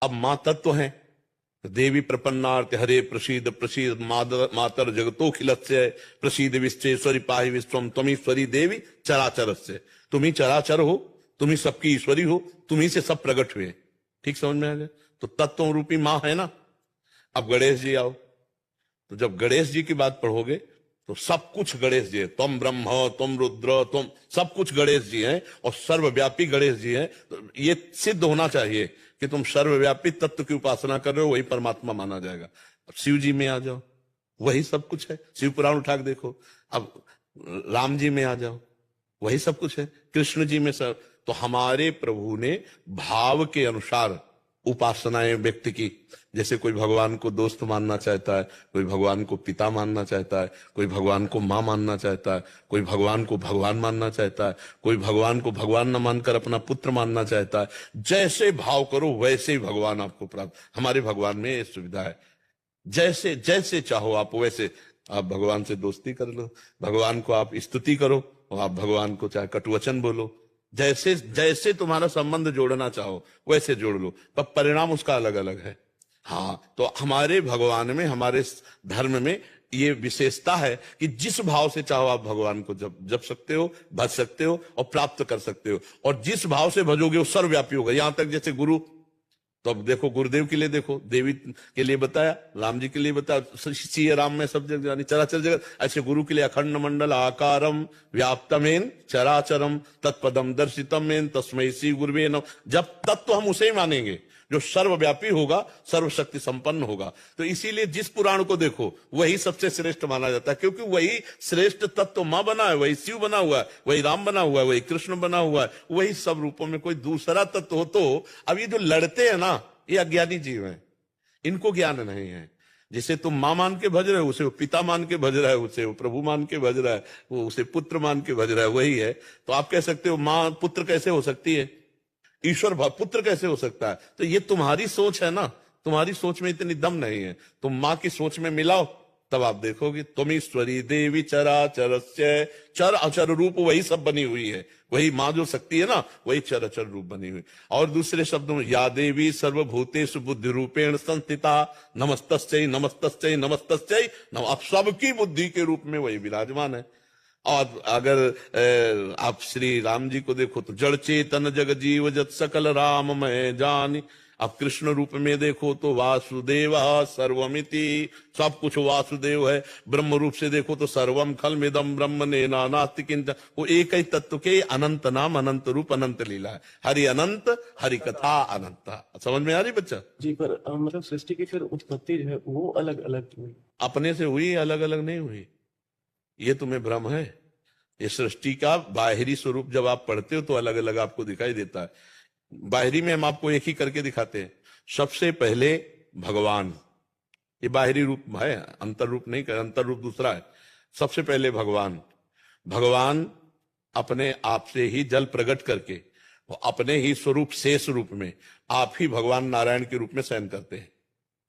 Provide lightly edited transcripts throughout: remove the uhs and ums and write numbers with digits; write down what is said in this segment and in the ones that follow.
अब मां तत्व है, देवी प्रपन्नार्थ हरे प्रसीद प्रसीद मातर जगतोखिलस्य प्रसीद विश्वेश्वरी पाहि विश्वम त्वमीश्वरी देवी चराचरस्य। तुम ही चराचर हो, तुम ही सबकी ईश्वरी हो, तुम ही से सब प्रकट हुए। ठीक समझ में आ गया? तो तत्व रूपी मां है ना। अब गणेश जी आओ, तो जब गणेश जी की बात पढ़ोगे तो सब कुछ गणेश जी है। तुम ब्रह्म, तुम रुद्र, तुम सब कुछ गणेश जी हैं और सर्वव्यापी गणेश जी हैं। तो ये सिद्ध होना चाहिए कि तुम सर्वव्यापी तत्व की उपासना कर रहे हो, वही परमात्मा माना जाएगा। अब शिव जी में आ जाओ, वही सब कुछ है। शिव पुराण उठा के देखो। अब राम जी में आ जाओ, वही सब कुछ है। कृष्ण जी में सब। तो हमारे प्रभु ने भाव के अनुसार उपासनाएं व्यक्ति की, जैसे कोई भगवान को दोस्त मानना चाहता है, कोई भगवान को पिता मानना चाहता है, कोई भगवान को मां मानना चाहता है, कोई भगवान को भगवान मानना चाहता है, कोई भगवान को भगवान न मानकर अपना पुत्र मानना चाहता है। जैसे भाव करो वैसे ही भगवान आपको प्राप्त। हमारे भगवान में ये सुविधा है, जैसे जैसे चाहो आप वैसे। आप भगवान से दोस्ती कर लो, भगवान को आप स्तुति करो, और आप भगवान को चाहे कटुवचन बोलो, जैसे जैसे तुम्हारा संबंध जोड़ना चाहो वैसे जोड़ लो, पर परिणाम उसका अलग अलग है। हाँ, तो हमारे भगवान में, हमारे धर्म में ये विशेषता है कि जिस भाव से चाहो आप भगवान को जप सकते हो, भज सकते हो और प्राप्त कर सकते हो। और जिस भाव से भजोगे वो सर्वव्यापी होगा। यहां तक जैसे गुरु, तो अब देखो गुरुदेव के लिए देखो, देवी के लिए बताया, राम जी के लिए बताया, सिया राम में सब जगह यानी चराचर जगत। ऐसे गुरु के लिए अखंड मंडल आकारम व्याप्तमेन चराचरम तत्पदम दर्शितमेन तस्मै श्री गुरुवे नमः। जब तत्व हम उसे ही मानेंगे जो सर्वव्यापी होगा, सर्वशक्ति संपन्न होगा। तो इसीलिए जिस पुराण को देखो वही सबसे श्रेष्ठ माना जाता है, क्योंकि वही श्रेष्ठ तत्व मां बना है, वही शिव बना हुआ है, वही राम बना हुआ है, वही कृष्ण बना हुआ है, वही सब रूपों में कोई दूसरा तत्व हो। तो अब ये जो लड़ते हैं ना, ये अज्ञानी जीव हैं, इनको ज्ञान नहीं है। जिसे तुम मां मान के भज रहे हो, उसे वो पिता मान के भज रहा है, उसे वो प्रभु मान के भज रहा है, वो उसे पुत्र मान के भज रहा है, वही है। तो आप कह सकते हो मां पुत्र कैसे हो सकती है, ईश्वर पुत्र कैसे हो सकता है? तो ये तुम्हारी सोच है ना, तुम्हारी सोच में इतनी दम नहीं है। तुम मां की सोच में मिलाओ, तब आप देखोगे तुम ईश्वरी देवी चराचरस्य। चर अचर रूप वही सब बनी हुई है, वही मां जो शक्ति है ना, वही चर अचर रूप बनी हुई। और दूसरे शब्दों में या देवी सर्वभूतेषु बुद्धि रूपेण संस्थिता नमस्तस्यै नमस्तस्यै नमस्तस्यै नमः। अब सबकी बुद्धि के रूप में वही विराजमान है। और अगर आप श्री राम जी को देखो तो जड़ चेतन जग जीव जत सकल राम मैं जानी। आप कृष्ण रूप में देखो तो वासुदेव सर्वमिति, सब कुछ वासुदेव है। ब्रह्म रूप से देखो तो सर्वम खलमिदम ब्रह्म ने नास्ति किंचन। वो एक ही तत्व के अनंत नाम, अनंत रूप, अनंत लीला है। हरि अनंत, हरि कथा अनंत। समझ में आ रही बच्चा जी? पर मतलब सृष्टि की फिर उत्पत्ति जो है वो अलग अलग हुई, अपने से हुई, अलग अलग नहीं हुई। ये तुम्हें भ्रम है। ये सृष्टि का बाहरी स्वरूप जब आप पढ़ते हो तो अलग अलग आपको दिखाई देता है। बाहरी में हम आपको एक ही करके दिखाते हैं। सबसे पहले भगवान, ये बाहरी रूप है, अंतर रूप नहीं, अंतर रूप दूसरा है। सबसे पहले भगवान, भगवान अपने आप से ही जल प्रकट करके वो अपने ही स्वरूप शेष रूप में आप ही भगवान नारायण के रूप में शयन करते हैं।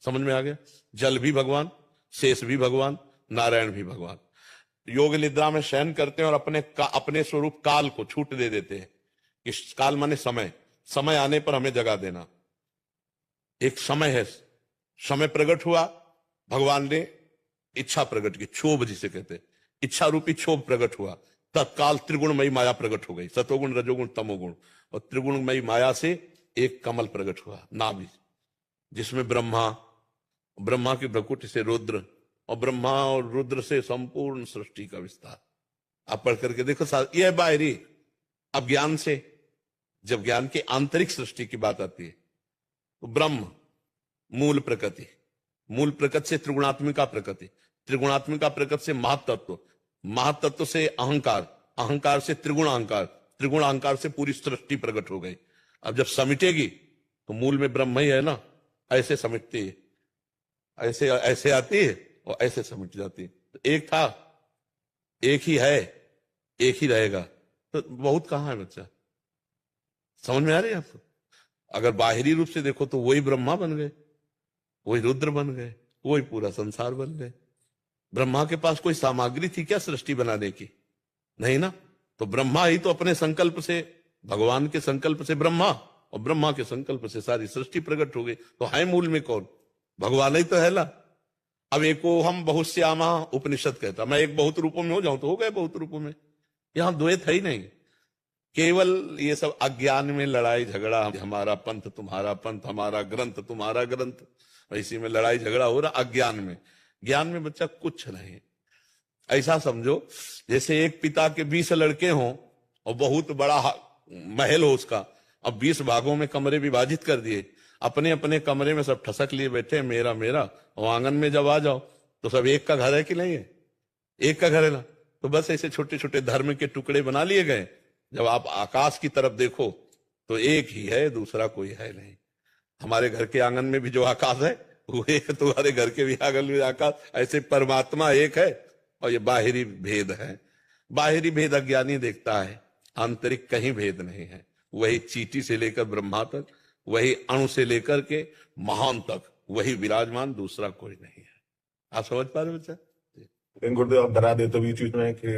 समझ में आ गया? जल भी भगवान, शेष भी भगवान, नारायण भी भगवान। योग निद्रा में शयन करते हैं और अपने स्वरूप काल को छूट दे देते हैं। इस काल माने समय, समय आने पर हमें जगा देना। एक समय है, समय प्रकट हुआ, भगवान ने इच्छा प्रकट की, क्षोभ जिसे कहते हैं, इच्छा रूपी क्षोभ प्रकट हुआ। तत्काल त्रिगुणमयी माया प्रकट हो गई, सतोगुण रजोगुण तमोगुण। और त्रिगुणमयी माया से एक कमल प्रकट हुआ, नाभि, जिसमें ब्रह्मा की भ्रकुटी से रुद्र, और ब्रह्मा और रुद्र से संपूर्ण सृष्टि का विस्तार। आप पढ़ करके देखो, यह बाहरी। अब ज्ञान से, जब ज्ञान की आंतरिक सृष्टि की बात आती है तो ब्रह्म मूल प्रकृति, मूल प्रकृति से त्रिगुणात्मिका प्रकृति, त्रिगुणात्मिका प्रकृति से महातत्व, महातत्व से अहंकार, अहंकार से त्रिगुण अहंकार, त्रिगुण अहंकार से पूरी सृष्टि प्रकट हो गई। अब जब समिटेगी तो मूल में ब्रह्म ही है ना, ऐसे समिटती है, ऐसे ऐसे आती है और ऐसे समिट जाती है। तो एक था, एक ही है, एक ही रहेगा। तो बहुत कहां है बच्चा? समझ में आ रही है आपको? अगर बाहरी रूप से देखो तो वही ब्रह्मा बन गए, वही रुद्र बन गए, वही पूरा संसार बन गए। ब्रह्मा के पास कोई सामग्री थी क्या सृष्टि बनाने की? नहीं ना। तो ब्रह्मा ही तो अपने संकल्प से, भगवान के संकल्प से ब्रह्मा, और ब्रह्मा के संकल्प से सारी सृष्टि प्रकट हो गई। तो है मूल में कौन? भगवान ही तो है ना। अब एको हम बहुश्यामा उपनिषद कहता, मैं एक बहुत रूपों में हो जाऊं तो हो गए बहुत रूपों में। यहां द्वैत है ही नहीं, केवल ये सब अज्ञान में लड़ाई झगड़ा, हमारा पंथ तुम्हारा पंथ, हमारा ग्रंथ तुम्हारा ग्रंथ, इसी में लड़ाई झगड़ा हो रहा अज्ञान में। ज्ञान में बच्चा कुछ नहीं। ऐसा समझो जैसे एक पिता के 20 लड़के हों और बहुत बड़ा महल हो उसका, अब 20 भागों में कमरे विभाजित कर दिए, अपने अपने कमरे में सब ठसक लिए बैठे मेरा मेरा, और आंगन में जब आ जाओ तो सब एक का घर है कि नहीं है? एक का घर है ना। तो बस ऐसे छोटे छोटे धर्म के टुकड़े बना लिए गए। जब आप आकाश की तरफ देखो तो एक ही है, दूसरा कोई है नहीं। हमारे घर के आंगन में भी जो आकाश है वो एक, तुम्हारे घर के भी आंगन में आकाश, ऐसे परमात्मा एक है और ये बाहरी भेद है। बाहरी भेद अज्ञानी देखता है, आंतरिक कहीं भेद नहीं है। वही चींटी से लेकर ब्रह्मा तक, वही अणु से लेकर के महान तक वही विराजमान, दूसरा कोई नहीं है। आप समझ पा रहे बच्चा? लेकिन गुरुदेव आप डरा देते भी चीज में कि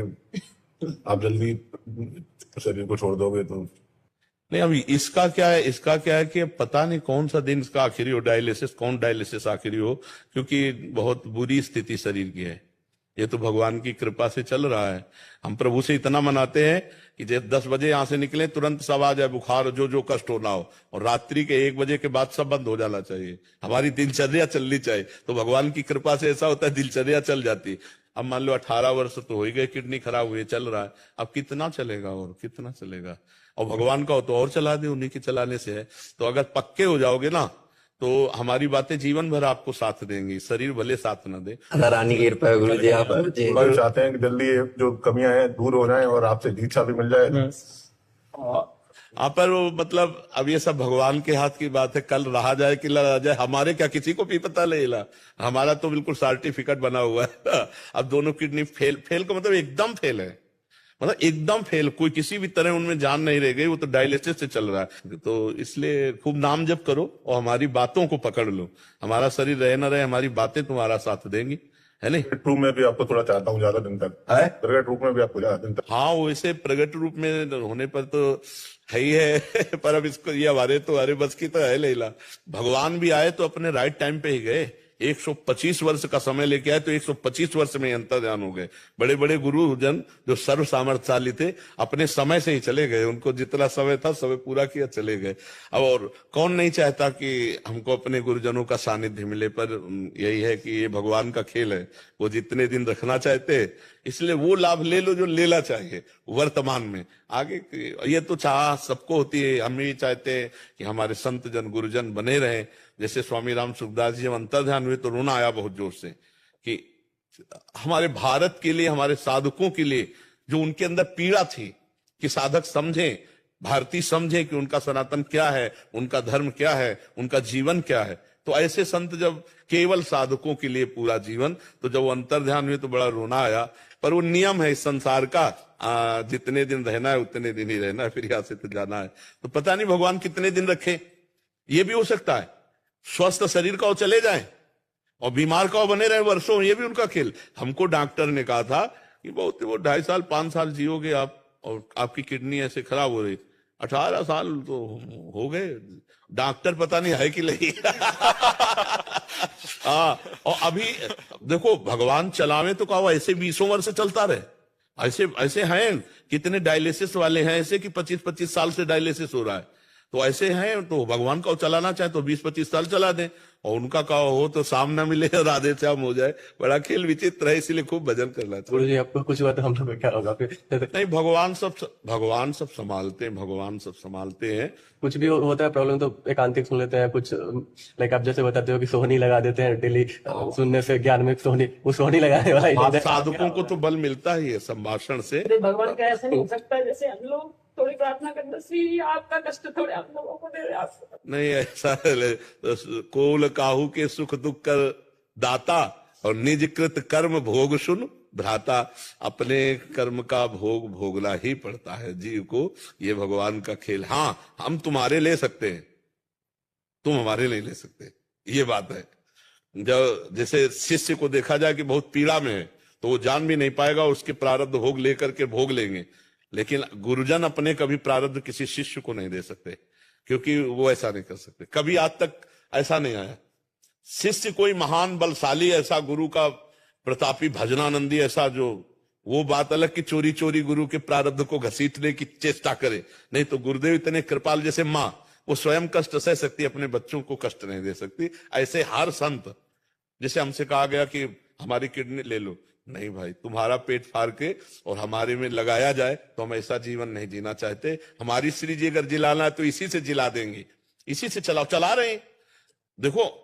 आप जल्दी शरीर को छोड़ दोगे तो नहीं, अभी इसका क्या है, इसका क्या है कि पता नहीं कौन सा दिन इसका आखिरी हो, डायलिसिस कौन डायलिसिस आखिरी हो, क्योंकि बहुत बुरी स्थिति शरीर की है। ये तो भगवान की कृपा से चल रहा है। हम प्रभु से इतना मनाते हैं कि जैसे 10 बजे यहां से निकले तुरंत सब आ जाए, बुखार जो कष्ट होना हो, और रात्रि के 1 बजे के बाद सब बंद हो जाना चाहिए। हमारी दिनचर्या चलनी चाहिए। तो भगवान की कृपा से ऐसा होता है, दिनचर्या चल जाती। अब मान लो 18 वर्ष तो हो ही गए, किडनी खराब हुई, चल रहा है, अब कितना चलेगा और कितना चलेगा? और भगवान का हो तो और चला दे, उन्हीं के चलाने से है। तो अगर पक्के हो जाओगे ना तो हमारी बातें जीवन भर आपको साथ देंगी, शरीर भले साथ न दे। रानी गिर पाए गुरु जी आप जी। हम चाहते हैं कि जल्दी ये जो कमियां हैं दूर हो जाएं और आपसे दीक्षा भी मिल जाए। पर वो मतलब अब ये सब भगवान के हाथ की बात है, कल रहा जाए कि लड़ा जाए, हमारे क्या किसी को भी पता नहीं ला। हमारा तो बिल्कुल सर्टिफिकेट बना हुआ है। अब दोनों किडनी फेल, फेल का मतलब एकदम फेल है, मतलब एकदम फेल, कोई किसी भी तरह उनमें जान नहीं रह गई, वो तो डायलिसिस से चल रहा है। तो इसलिए खूब नाम जप करो और हमारी बातों को पकड़ लो। हमारा शरीर रहे ना रहे, हमारी बातें तुम्हारा साथ देंगी, है नहीं? प्रगट रूप में भी आपको थोड़ा चाहता हूँ ज्यादा दिन तक, प्रगट रूप में भी आपको ज्यादा दिन तक। हाँ, वैसे प्रगट रूप में होने पर तो है ही है। पर अब इसको ये हमारे बस की तो है लेला। भगवान भी आए तो अपने राइट टाइम पे ही गए। 125 वर्ष का समय लेके आए तो 125 वर्ष में अंतर्ध्यान हो गए। बड़े बड़े गुरुजन जो सर्व सामर्थ्यशाली थे अपने समय से ही चले गए, उनको जितना समय था समय पूरा किया चले गए। अब और कौन नहीं चाहता कि हमको अपने गुरुजनों का सानिध्य मिले, पर यही है कि ये भगवान का खेल है, वो जितने दिन रखना चाहते, इसलिए वो लाभ ले लो जो लेना चाहिए वर्तमान में। आगे ये तो चाह सबको होती है, हम भी चाहते हैं कि हमारे संत जन गुरुजन बने रहें। जैसे स्वामी राम सुखदास जी जब अंतर्ध्यान हुए तो रोना आया बहुत जोर से कि हमारे भारत के लिए, हमारे साधकों के लिए जो उनके अंदर पीड़ा थी कि साधक समझें, भारतीय समझे कि उनका सनातन क्या है, उनका धर्म क्या है, उनका जीवन क्या है। तो ऐसे संत जब केवल साधकों के लिए पूरा जीवन, तो जब वो अंतर्ध्यान हुए तो बड़ा रोना आया। पर वो नियम है इस संसार का, जितने दिन रहना है उतने दिन ही रहना है, फिर यहां से तो जाना है। तो पता नहीं भगवान कितने दिन रखे, ये भी हो सकता है। स्वस्थ शरीर का वो चले जाए और बीमार का वो बने रहे वर्षों, ये भी उनका खेल। हमको डॉक्टर ने कहा था कि बहुत वो 2.5 साल 5 साल जियोगे आप, और आपकी किडनी ऐसे खराब हो रही। 18 साल तो हो गए, डॉक्टर पता नहीं है कि नहीं। और अभी देखो भगवान चलावे तो कहा ऐसे 20 वर्ष चलता रहे। ऐसे ऐसे हैं कितने डायलिसिस वाले हैं ऐसे कि 25-25 साल से डायलिसिस हो रहा है। तो ऐसे हैं, तो भगवान का चलाना चाहे तो 20-25 साल चला दें, और उनका कहा हो तो सामना मिले राधे श्याम हो जाए। बड़ा खेल विचित्र है, इसीलिए खूब भजन करना चाहिए। गुरु जी आपको कुछ हुआ तो हम लोग क्या होगा फिर? नहीं, भगवान सब संभालते हैं, भगवान सब संभालते हैं। कुछ भी होता है प्रॉब्लम तो एकांतिक सुन लेते हैं। कुछ लाइक आप जैसे बताते हो कि सोहनी लगा देते हैं डेली, सुनने से ज्ञान में सोहनी, वो सोहनी लगाने वाला ही आप साधकों को तो बल मिलता ही है संभाषण से। भगवान का ऐसा नहीं हो सकता जैसे हम लोग थोड़ी प्रार्थना करते, श्री आपका कष्ट थोड़े आप लोगों को दे रहे आप। नहीं, ऐसा कोल काहू के सुख दुख कर दाता और निज कृत कर्म भोग सुन भ्राता। अपने कर्म का भोग भोगना ही पड़ता है जीव को, ये भगवान का खेल। हाँ, हम तुम्हारे ले सकते हैं, तुम हमारे नहीं ले सकते, ये बात है। जब जैसे शिष्य को देखा जाए कि बहुत पीड़ा में है तो वो जान भी नहीं पाएगा, उसके प्रारब्ध भोग लेकर के भोग लेंगे। लेकिन गुरुजन अपने कभी प्रारब्ध किसी शिष्य को नहीं दे सकते। क्योंकि वो ऐसा नहीं कर सकते, कभी आज तक ऐसा नहीं आया। शिष्य कोई महान बलशाली ऐसा गुरु का प्रतापी भजनानंदी ऐसा जो, वो बात अलग कि चोरी चोरी गुरु के प्रारब्ध को घसीटने की चेष्टा करे, नहीं तो गुरुदेव इतने कृपाल, जैसे माँ वो स्वयं कष्ट सह सकती, अपने बच्चों को कष्ट नहीं दे सकती, ऐसे हर संत, जैसे हमसे कहा गया कि हमारी किडनी ले लो, नहीं भाई, तुम्हारा पेट फाड़ के और हमारे में लगाया जाए तो हम ऐसा जीवन नहीं जीना चाहते। हमारी श्री जी अगर जिलाना है तो इसी से जिला देंगे, इसी से चला रहे हैं। देखो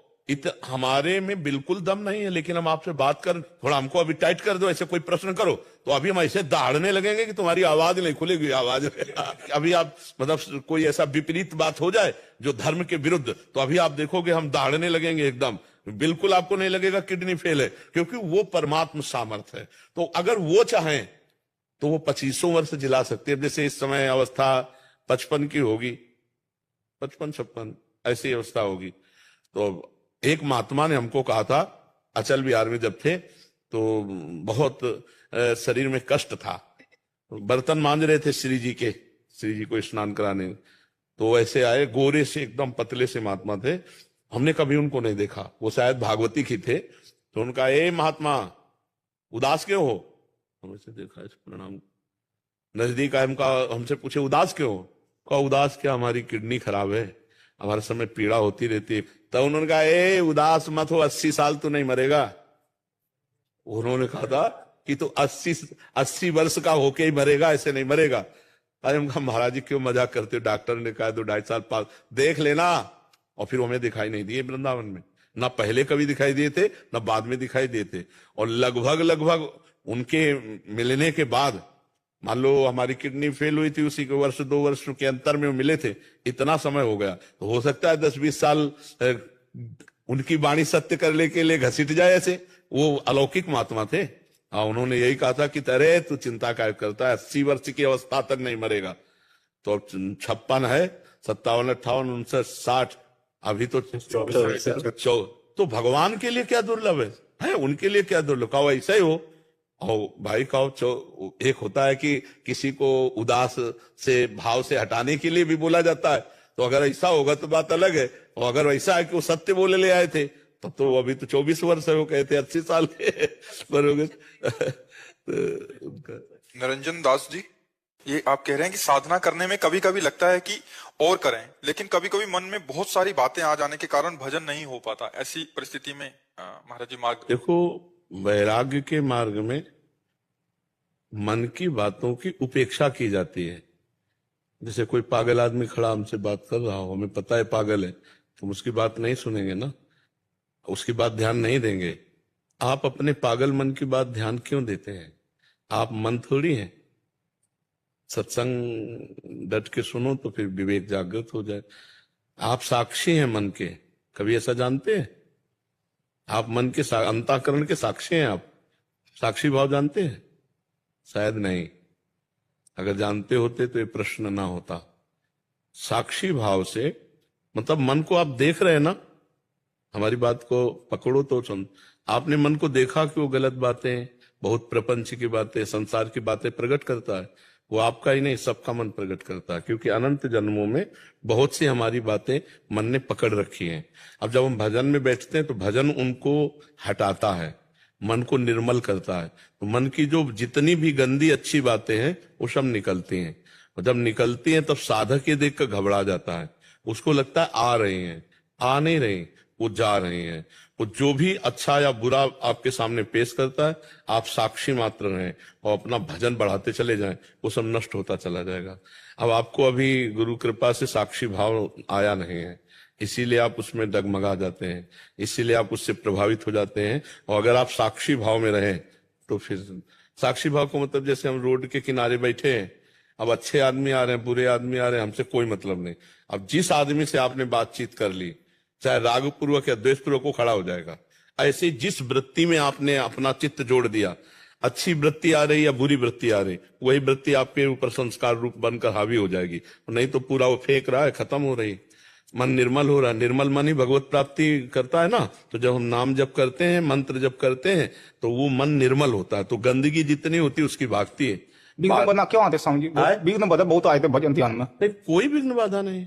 हमारे में बिल्कुल दम नहीं है, लेकिन हम आपसे बात कर, थोड़ा हमको अभी टाइट कर दो, ऐसे कोई प्रश्न करो तो अभी हम ऐसे दहाड़ने लगेंगे कि तुम्हारी आवाज नहीं खुलेगी, आवाज अभी आप मतलब कोई ऐसा विपरीत बात हो जाए जो धर्म के विरुद्ध, तो अभी आप देखोगे हम दहाड़ने लगेंगे एकदम, बिल्कुल आपको नहीं लगेगा किडनी फेल है, क्योंकि वो परमात्मा सामर्थ्य है। तो अगर वो चाहें तो वो 25 वर्ष जिला सकते हैं। जैसे इस समय अवस्था 55 की होगी, 55-56 ऐसी अवस्था होगी। तो एक महात्मा ने हमको कहा था, अचल बिहार में जब थे तो बहुत शरीर में कष्ट था, बर्तन मांज रहे थे श्री जी को स्नान कराने, तो ऐसे आए, गोरे से एकदम पतले से महात्मा थे, हमने कभी उनको नहीं देखा, वो शायद भागवती की थे। तो उनका, ए महात्मा उदास क्यों हो? हम ऐसे देखा, प्रणाम, नजदीक आए, हमसे पूछे उदास क्यों हो? कहा उदास क्या, हमारी किडनी खराब है, हमारे समय पीड़ा होती रहती है। तो उन्होंने कहा, ए उदास मत हो, 80 साल तो नहीं मरेगा। उन्होंने कहा था कि तो 80 वर्ष का होके ही मरेगा, ऐसे नहीं मरेगा। अरे हम कहा महाराज जी क्यों मजाक करते हो, डॉक्टर ने कहा 2-2.5 साल पास देख लेना। और फिर हमें दिखाई नहीं दिए वृंदावन में, ना पहले कभी दिखाई दिए थे ना बाद में दिखाई दिए थे। और लगभग उनके मिलने के बाद, मान लो हमारी किडनी फेल हुई थी, उसी के 1-2 वर्ष के अंतर में मिले थे, इतना समय हो गया, तो हो सकता है 10-20 साल उनकी वाणी सत्य करने के लिए घसीट जाए ऐसे। वो अलौकिक महात्मा थे। उन्होंने यही कहा था कि अरे तू चिंता क्या करता है, 80 वर्ष की अवस्था तक नहीं मरेगा। तो 56 है, 57, 58, 59, 60, अभी तो 24। तो भगवान के लिए क्या दुर्लभ है उनके लिए क्या दुर्लभ? कहो ऐसा ही हो। और भाई कहो, एक होता है कि किसी को उदास से भाव से हटाने के लिए भी बोला जाता है, तो अगर ऐसा होगा तो बात अलग है। और अगर ऐसा है कि वो सत्य बोले ले आए थे, तब तो अभी तो 24 वर्ष है, वो कहते 80 साल के बरोगे। निरंजन दास जी, ये आप कह रहे हैं कि साधना करने में कभी कभी लगता है कि और करें, लेकिन कभी कभी मन में बहुत सारी बातें आ जाने के कारण भजन नहीं हो पाता। ऐसी परिस्थिति में महाराज जी मार्ग देखो, वैराग्य के मार्ग में मन की बातों की उपेक्षा की जाती है। जैसे कोई पागल आदमी खड़ा हमसे बात कर रहा हो, हमें पता है पागल है, तो उसकी बात नहीं सुनेंगे ना, उसकी बात ध्यान नहीं देंगे। आप अपने पागल मन की बात ध्यान क्यों देते हैं? आप मन थोड़ी हैं। सत्संग डट के सुनो तो फिर विवेक जागृत हो जाए। आप साक्षी हैं मन के, कभी ऐसा जानते हैं? आप मन के अंतःकरण के साक्षी हैं। आप साक्षी भाव जानते हैं? शायद नहीं। अगर जानते होते तो ये प्रश्न ना होता। साक्षी भाव से मतलब मन को आप देख रहे हैं ना, हमारी बात को पकड़ो तो सुन। आपने मन को देखा कि वो गलत बातें, बहुत प्रपंच की बातें, संसार की बातें प्रकट करता है। वो आपका ही नहीं, सबका मन प्रकट करता है, क्योंकि अनंत जन्मों में बहुत सी हमारी बातें मन ने पकड़ रखी हैं। अब जब हम भजन में बैठते हैं तो भजन उनको हटाता है, मन को निर्मल करता है। तो मन की जो जितनी भी गंदी अच्छी बातें हैं वो सब निकलती हैं। और जब निकलती हैं तब साधक ये देख कर घबरा जाता है। उसको लगता है आ रहे हैं, आ नहीं रहे, वो जा रहे हैं। वो जो भी अच्छा या बुरा आपके सामने पेश करता है, आप साक्षी मात्र रहें और अपना भजन बढ़ाते चले जाएं, वो सब नष्ट होता चला जाएगा। अब आपको अभी गुरु कृपा से साक्षी भाव आया नहीं है, इसीलिए आप उसमें डगमगा जाते हैं, इसीलिए आप उससे प्रभावित हो जाते हैं। और अगर आप साक्षी भाव में रहें तो फिर साक्षी भाव को मतलब जैसे हम रोड के किनारे बैठे हैं, अब अच्छे आदमी आ रहे हैं, बुरे आदमी आ रहे हैं, हमसे कोई मतलब नहीं। अब जिस आदमी से आपने बातचीत कर ली, चाहे राग पूर्वक या द्वेष पूर्वक, वो खड़ा हो जाएगा। ऐसे जिस वृत्ति में आपने अपना चित्त जोड़ दिया, अच्छी वृत्ति आ रही या बुरी वृत्ति आ रही, वही वृत्ति आपके ऊपर संस्कार रूप बनकर हावी हो जाएगी। नहीं तो पूरा वो फेंक रहा है, खत्म हो रही। मन निर्मल हो रहा है, निर्मल मन ही भगवत प्राप्ति करता है ना। तो जब हम नाम जप करते हैं, मंत्र जप करते हैं, तो वो मन निर्मल होता है, तो गंदगी जितनी होती है उसकी भागती है। विघ्न बना क्यों आते स्वामी जी? विघ्न बाधा बहुत आए थे भजन ध्यान में। कोई विघ्न बाधा नहीं,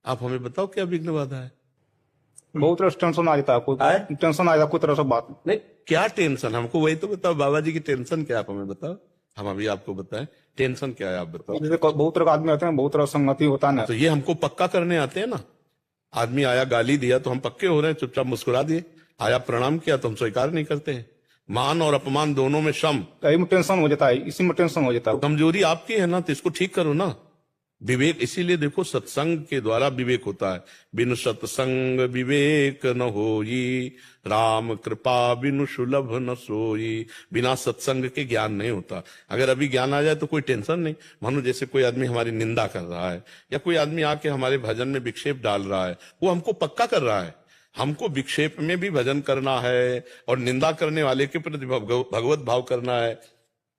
आप हमें बताओ क्या विघ्न बाधा है? बहुत तरह से टेंशन आ जाता है, कोई टेंशन आ जाता है, कोई तरह से बात नहीं, क्या टेंशन? हमको वही तो बताओ, बाबा जी की टेंशन क्या है आप हमें बताओ, हम अभी आपको बताएं टेंशन क्या है, आप बताओ। जैसे बहुत तरह के आदमी आते हैं, बहुत तरह संगति होता है ना। तो ये हमको पक्का करने आते हैं ना। आदमी आया गाली दिया तो हम पक्के हो रहे हैं, चुपचाप मुस्कुरा दिए। आया प्रणाम किया तो हम स्वीकार नहीं करते हैं। मान और अपमान दोनों में सम। कहीं में टेंशन हो जाता है, इसी में टेंशन हो जाता है। कमजोरी आपकी है ना, तो इसको ठीक करो ना। विवेक, इसीलिए देखो सत्संग के द्वारा विवेक होता है। बिनु सत्संग विवेक न होई, राम कृपा बिनु सुलभ न सोई। बिना सत्संग के ज्ञान नहीं होता। अगर अभी ज्ञान आ जाए तो कोई टेंशन नहीं। मानो जैसे कोई आदमी हमारी निंदा कर रहा है, या कोई आदमी आके हमारे भजन में विक्षेप डाल रहा है, वो हमको पक्का कर रहा है। हमको विक्षेप में भी भजन करना है और निंदा करने वाले के प्रति भगवत भाव करना है।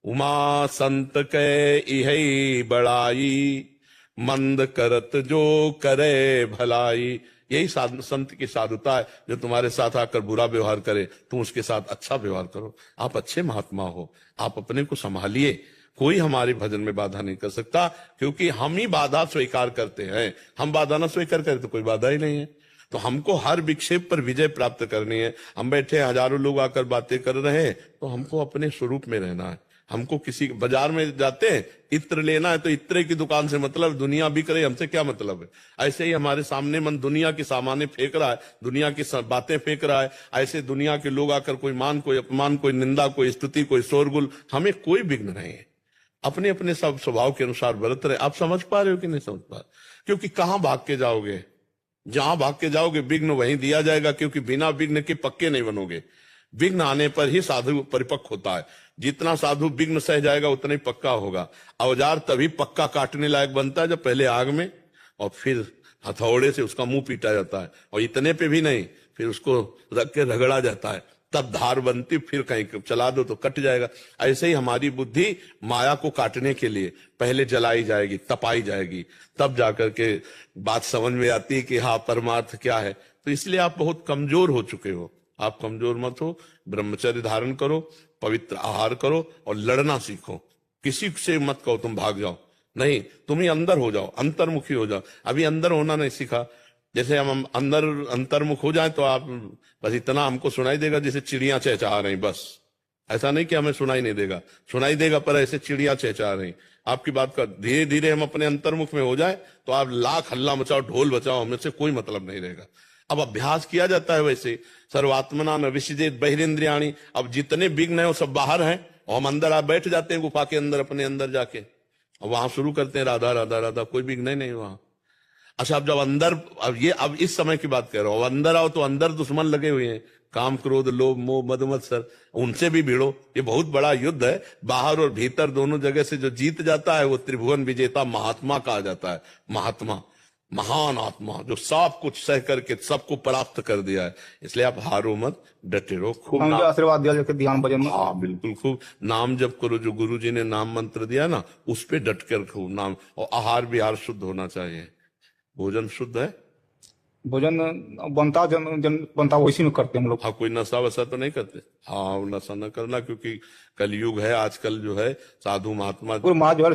उमा संत कै इहै बड़ाई, मंद करत जो करे भलाई। यही संत की साधुता है। जो तुम्हारे साथ आकर बुरा व्यवहार करे, तुम उसके साथ अच्छा व्यवहार करो। आप अच्छे महात्मा हो, आप अपने को संभालिए। कोई हमारे भजन में बाधा नहीं कर सकता, क्योंकि हम ही बाधा स्वीकार करते हैं। हम बाधा ना स्वीकार करें तो कोई बाधा ही नहीं है। तो हमको हर विक्षेप पर विजय प्राप्त करनी है। हम बैठे हजारों लोग आकर बातें कर रहे हैं, तो हमको अपने स्वरूप में रहना है। हमको किसी बाजार में जाते हैं, इत्र लेना है तो इत्र की दुकान से मतलब, दुनिया बिक रही, हमसे क्या मतलब है। ऐसे ही हमारे सामने मन दुनिया की सामाने फेंक रहा है, दुनिया की बातें फेंक रहा है। ऐसे दुनिया के लोग आकर कोई मान, कोई अपमान, कोई निंदा, कोई स्तुति, कोई शोरगुल, हमें कोई विघ्न नहीं है। अपने अपने सब स्वभाव के अनुसार बरत रहे। आप समझ पा रहे हो कि नहीं समझ पा रहे? क्योंकि कहां भाग के जाओगे? जहां भाग के जाओगे विघ्न वहीं दिया जाएगा, क्योंकि बिना विघ्न के पक्के नहीं बनोगे। विघ्न आने पर ही साधु परिपक्व होता है। जितना साधु विघ्न सह जाएगा उतना ही पक्का होगा। औजार तभी पक्का काटने लायक बनता है जब पहले आग में और फिर हथौड़े से उसका मुंह पीटा जाता है। और इतने पे भी नहीं, फिर उसको रख के रगड़ा जाता है, तब धार बनती, फिर कहीं चला दो तो कट जाएगा। ऐसे ही हमारी बुद्धि माया को काटने के लिए पहले जलाई जाएगी, तपाई जाएगी, तब जाकर के बात समझ में आती है कि हाँ परमार्थ क्या है। तो इसलिए आप बहुत कमजोर हो चुके हो। आप कमजोर मत हो। ब्रह्मचर्य धारण करो, पवित्र आहार करो और लड़ना सीखो। किसी से मत कहो तुम भाग जाओ, नहीं, तुम ही अंदर हो जाओ, अंतर्मुखी हो जाओ। अभी अंदर होना नहीं सीखा। जैसे हम अंदर अंतर्मुख हो जाए तो आप बस इतना हमको सुनाई देगा जैसे चिड़ियां चहचहा रही, बस। ऐसा नहीं कि हमें सुनाई नहीं देगा, सुनाई देगा, पर ऐसे चिड़ियां चहचहा रही। आपकी बात का धीरे धीरे हम अपने अंतर्मुख में हो जाए तो आप लाख हल्ला मचाओ, ढोल बचाओ, हमें से कोई मतलब नहीं रहेगा। अब अभ्यास किया जाता है वैसे। सर्वात्मना न विशिजेत बहिरेंद्रियाणी। अब जितने विघ्न है वो सब बाहर हैं और हम अंदर आप बैठ जाते हैं गुफा के अंदर, अपने अंदर जाके, और वहां शुरू करते हैं राधा राधा राधा। कोई विघ्न नहीं वहां। अच्छा, अब जब अंदर, अब इस समय की बात कर रहा हूं, अंदर आओ तो अंदर दुश्मन लगे हुए हैं, काम क्रोध लोभ मोह मद मत्सर, उनसे भी भिड़ो। ये बहुत बड़ा युद्ध है। बाहर और भीतर दोनों जगह से जो जीत जाता है वो त्रिभुवन विजेता महात्मा कहा जाता है। महात्मा, महान आत्मा, जो सब कुछ सह करके सबको प्राप्त कर दिया है। इसलिए आप हारो मत, डटे रहो। खूब मुझे आशीर्वाद दिया जाके ध्यान भजन में। हाँ बिल्कुल, खूब नाम जप करो। जो गुरु जी ने नाम मंत्र दिया ना, उस पे डट कर खूब नाम। और आहार विहार शुद्ध होना चाहिए। भोजन शुद्ध है, भोजन बनता बनता वैसी में करते हम लोग। हाँ, कोई नशा वशा तो नहीं करते। हाँ, नशा न करना, क्योंकि कलयुग है आजकल। जो है साधु महात्मा, पूरे महाराज जो है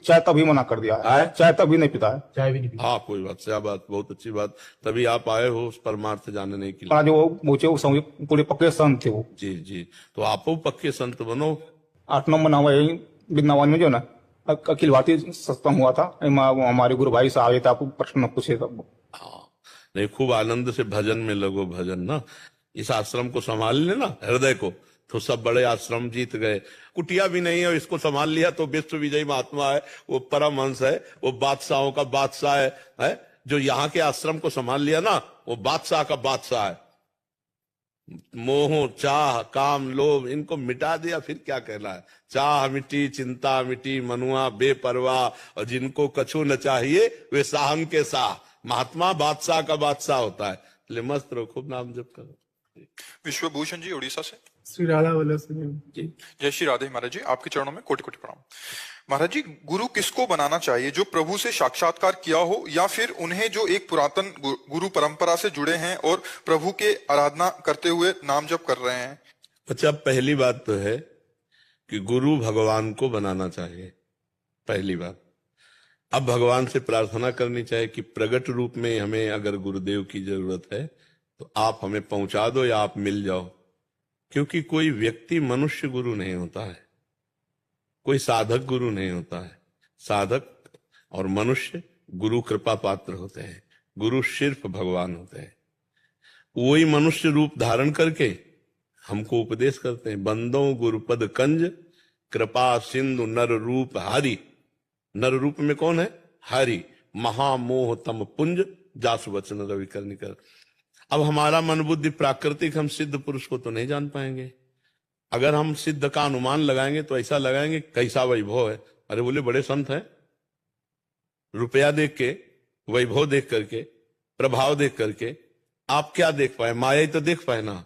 चाय तभी मना कर दिया है, चाय तभी नहीं पीता है। चाय भी नहीं पीता। हाँ कोई बात, क्या बात, बहुत अच्छी बात। तभी आप आए हो उस परमार्थ जानने के लिए। महाराज वो मुझे वो समझ पूरे पक्के संत थे वो। जी जी, तो आप पक्के संत बनो। 8 नंबर नाम है वृंदावन में जो ना अखिल भारतीय सत्संग हुआ था, हमारे गुरु भाई साहब आए थे, आपको प्रश्न पूछे तब। हाँ, नहीं, खूब आनंद से भजन में लगो। भजन ना, इस आश्रम को संभाल लेना, हृदय को, तो सब बड़े आश्रम जीत गए। कुटिया भी नहीं है, इसको संभाल लिया तो विश्व विजयी महात्मा है, वो परमहंस है, वो बादशाहों का बादशाह है। जो यहाँ के आश्रम को संभाल लिया ना, वो बादशाह का बादशाह है। मोह चाह काम लोभ इनको मिटा दिया, फिर क्या कहना है। चाह मिटी, चिंता मिटी, मनुआ बेपरवाह, और जिनको कछु न चाहिए वे साहन के साह। महात्मा बादशाह का बादशाह होता है। इसलिए मस्त रहो, खूब नाम जप करो। विश्वभूषण जी उड़ीसा से। श्री राधा वल्लभ जी। जय श्री राधे महाराज जी, आपके चरणों में कोटि कोटि प्रणाम। महाराज जी, गुरु किसको बनाना चाहिए? जो प्रभु से साक्षात्कार किया हो, या फिर उन्हें जो एक पुरातन गुरु परंपरा से जुड़े हैं और प्रभु के आराधना करते हुए नाम जप कर रहे हैं? अच्छा, पहली बात तो है कि गुरु भगवान को बनाना चाहिए, पहली बात। अब भगवान से प्रार्थना करनी चाहिए कि प्रगट रूप में हमें अगर गुरुदेव की जरूरत है तो आप हमें पहुंचा दो या आप मिल जाओ, क्योंकि कोई व्यक्ति मनुष्य गुरु नहीं होता है, कोई साधक गुरु नहीं होता है। साधक और मनुष्य गुरु कृपा पात्र होते हैं, गुरु सिर्फ भगवान होते हैं। वही मनुष्य रूप धारण करके हमको उपदेश करते हैं। बंदो गुरुपद कंज कृपा सिंधु नर रूप हरि। नर रूप में कौन है? हरि। महामोह तम पुंज जासु वचन रवि कर निकर। अब हमारा मन बुद्धि प्राकृतिक, हम सिद्ध पुरुष को तो नहीं जान पाएंगे। अगर हम सिद्ध का अनुमान लगाएंगे तो ऐसा लगाएंगे कैसा वैभव है। अरे बोले बड़े संत हैं, रुपया देख के, वैभव देख करके, प्रभाव देख करके आप क्या देख पाए? माया ही तो देख पाए ना,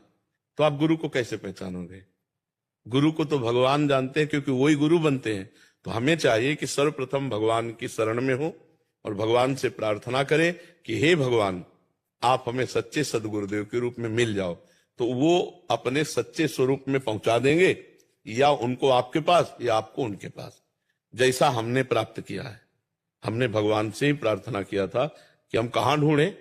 तो आप गुरु को कैसे पहचानोगे? गुरु को तो भगवान जानते हैं, क्योंकि वही गुरु बनते हैं। तो हमें चाहिए कि सर्वप्रथम भगवान की शरण में हो और भगवान से प्रार्थना करें कि हे भगवान, आप हमें सच्चे सदगुरुदेव के रूप में मिल जाओ। तो वो अपने सच्चे स्वरूप में पहुंचा देंगे, या उनको आपके पास या आपको उनके पास, जैसा हमने प्राप्त किया है। हमने भगवान से ही प्रार्थना किया था कि हम कहां ढूंढें,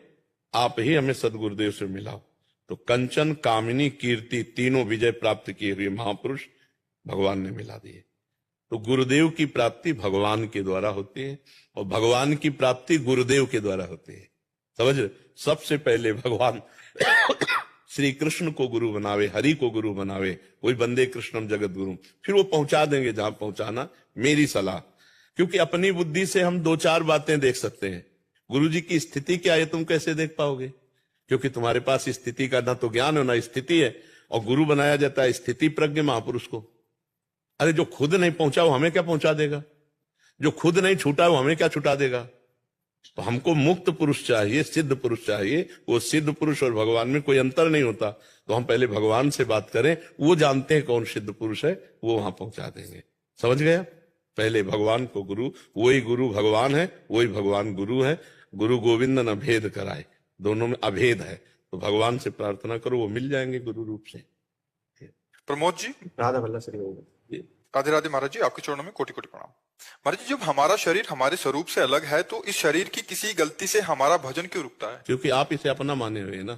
आप ही हमें सदगुरुदेव से मिलाओ। तो कंचन, कामिनी, कीर्ति तीनों विजय प्राप्त किए हुए महापुरुष भगवान ने मिला दिए। तो गुरुदेव की प्राप्ति भगवान के द्वारा होती है और भगवान की प्राप्ति गुरुदेव के द्वारा होती है। समझ रहे? सबसे पहले भगवान श्री कृष्ण को गुरु बनावे, हरि को गुरु बनावे, वही बंदे कृष्णम जगत गुरु, फिर वो पहुंचा देंगे जहां पहुंचाना। मेरी सलाह, क्योंकि अपनी बुद्धि से हम दो चार बातें देख सकते हैं, गुरु जी की स्थिति क्या है तुम कैसे देख पाओगे? क्योंकि तुम्हारे पास स्थिति का ना तो ज्ञान है ना स्थिति है। और गुरु बनाया जाता है स्थिति प्रज्ञ महापुरुष को। अरे जो खुद नहीं पहुंचा वो हमें क्या पहुंचा देगा? जो खुद नहीं छूटा वो हमें क्या छुटा देगा? तो हमको मुक्त पुरुष चाहिए, सिद्ध पुरुष चाहिए। वो सिद्ध पुरुष और भगवान में कोई अंतर नहीं होता। तो हम पहले भगवान से बात करें, वो जानते हैं कौन सिद्ध पुरुष है, वो वहां पहुंचा देंगे। समझ गया? पहले भगवान को गुरु, वही गुरु भगवान है, वही भगवान गुरु है। गुरु गोविंद न भेद कराए, दोनों में अभेद है। तो भगवान से प्रार्थना करो, वो मिल जाएंगे गुरु रूप से। प्रमोद जी, राधा वल्लभ श्री गोविंद। राधे राधे महाराज जी, आपके चरणों में कोटि कोटि प्रणाम। महाराज जी, जब हमारा शरीर हमारे स्वरूप से अलग है तो इस शरीर की किसी गलती से हमारा भजन क्यों रुकता है? क्योंकि आप इसे अपना माने हुए हैं ना,